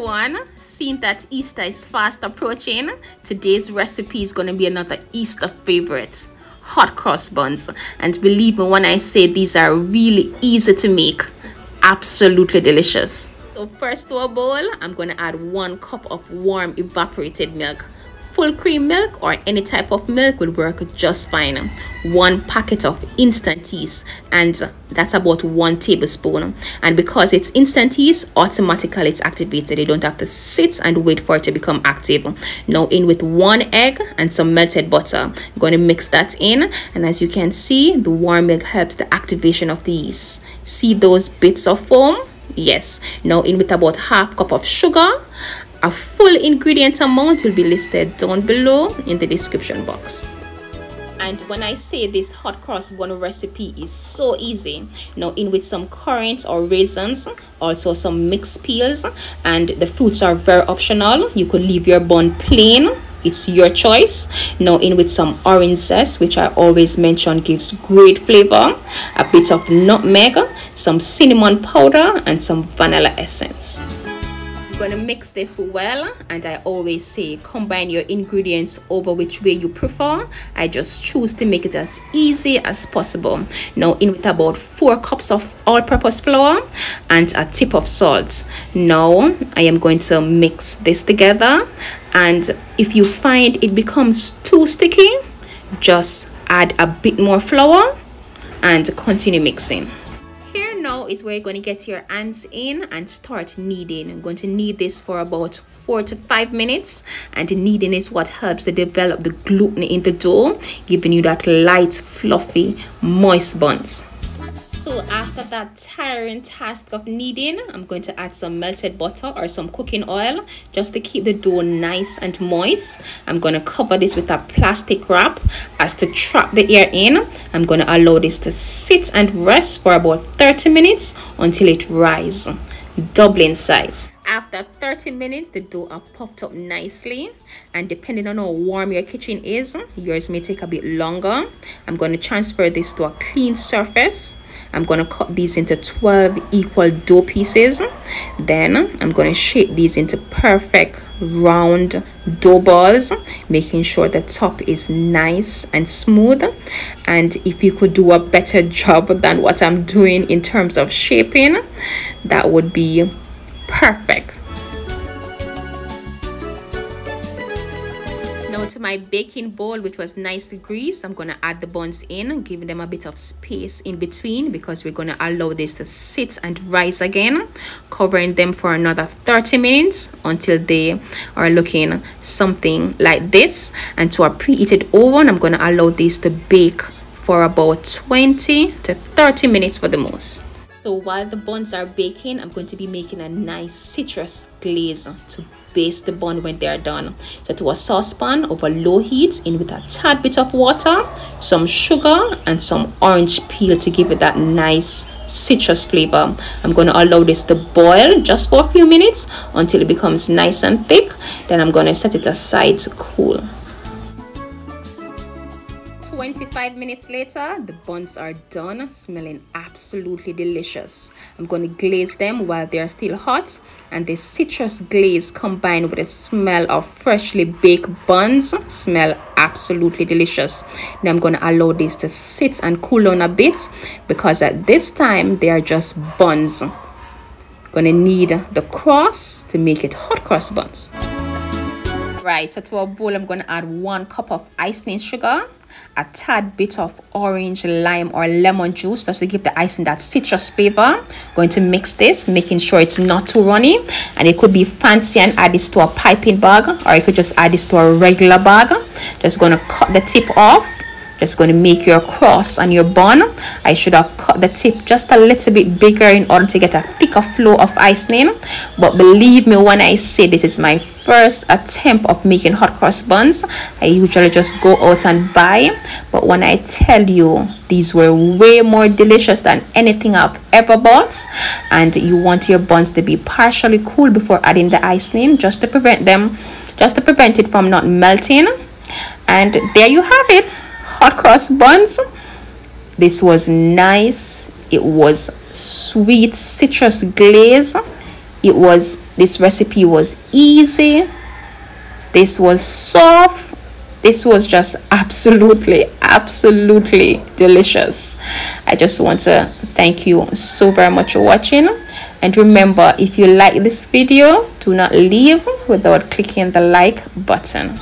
everyone, seeing that Easter is fast approaching, today's recipe is going to be another Easter favorite, hot cross buns. And believe me when I say these are really easy to make, absolutely delicious. So first to a bowl, I'm going to add 1 cup of warm evaporated milk. Full cream milk or any type of milk will work just fine. 1 packet of instant yeast, and that's about 1 tablespoon. And because it's instant yeast, automatically it's activated. You don't have to sit and wait for it to become active. Now in with 1 egg and some melted butter. I'm going to mix that in, and as you can see, the warm milk helps the activation of the yeast. See those bits of foam? Yes. Now in with about 1/2 cup of sugar. A full ingredient amount will be listed down below in the description box. And when I say this hot cross bun recipe is so easy, now in with some currant or raisins, also some mixed peels, and the fruits are very optional. You could leave your bun plain, it's your choice. Now in with some orange zest, which I always mention gives great flavor, a bit of nutmeg, some cinnamon powder, and some vanilla essence. Going to mix this well, and I always say combine your ingredients over which way you prefer. I just choose to make it as easy as possible. Now in with about 4 cups of all-purpose flour and a tip of salt. Now I am going to mix this together, and if you find it becomes too sticky, just add a bit more flour and continue mixing. Now is where you're going to get your hands in and start kneading. I'm going to knead this for about 4 to 5 minutes, and the kneading is what helps to develop the gluten in the dough, giving you that light, fluffy, moist buns. So after that tiring task of kneading, I'm going to add some melted butter or some cooking oil just to keep the dough nice and moist. I'm going to cover this with a plastic wrap as to trap the air in. I'm going to allow this to sit and rest for about 30 minutes until it rises, double in size. After 30 minutes, the dough have puffed up nicely, and depending on how warm your kitchen is, yours may take a bit longer. I'm going to transfer this to a clean surface. I'm going to cut these into 12 equal dough pieces. Then I'm going to shape these into perfect round dough balls, making sure the top is nice and smooth. And if you could do a better job than what I'm doing in terms of shaping, that would be perfect. Now to my baking bowl, which was nicely greased, I'm going to add the buns in, giving them a bit of space in between because we're going to allow this to sit and rise again, covering them for another 30 minutes until they are looking something like this. And to a preheated oven, I'm going to allow this to bake for about 20 to 30 minutes for the most. So while the buns are baking, I'm going to be making a nice citrus glaze to baste the bun when they are done. So to a saucepan over low heat, in with a tad bit of water, some sugar, and some orange peel to give it that nice citrus flavor. I'm going to allow this to boil just for a few minutes until it becomes nice and thick. Then I'm going to set it aside to cool. 25 minutes later, the buns are done, smelling absolutely delicious. I'm going to glaze them while they're still hot, and the citrus glaze combined with the smell of freshly baked buns smell absolutely delicious. Now I'm going to allow this to sit and cool down a bit because at this time they are just buns. Going to need the cross to make it hot cross buns. Right, so to our bowl, I'm going to add 1 cup of icing sugar, a tad bit of orange, lime, or lemon juice just to give the icing that citrus flavor. Going to mix this, making sure it's not too runny. And it could be fancy and add this to a piping bag, or you could just add this to a regular bag. Just going to cut the tip off. Just going to make your cross on your bun. I should have cut the tip just a little bit bigger in order to get a thicker flow of icing. But believe me when I say this is my first attempt of making hot cross buns. I usually just go out and buy. But when I tell you, these were way more delicious than anything I've ever bought. And you want your buns to be partially cool before adding the icing, just to prevent it from not melting. And there you have it. Hot cross buns. This was nice. It was sweet citrus glaze. This recipe was easy. This was soft. This was just absolutely delicious. I just want to thank you so very much for watching. And remember, if you like this video, do not leave without clicking the like button.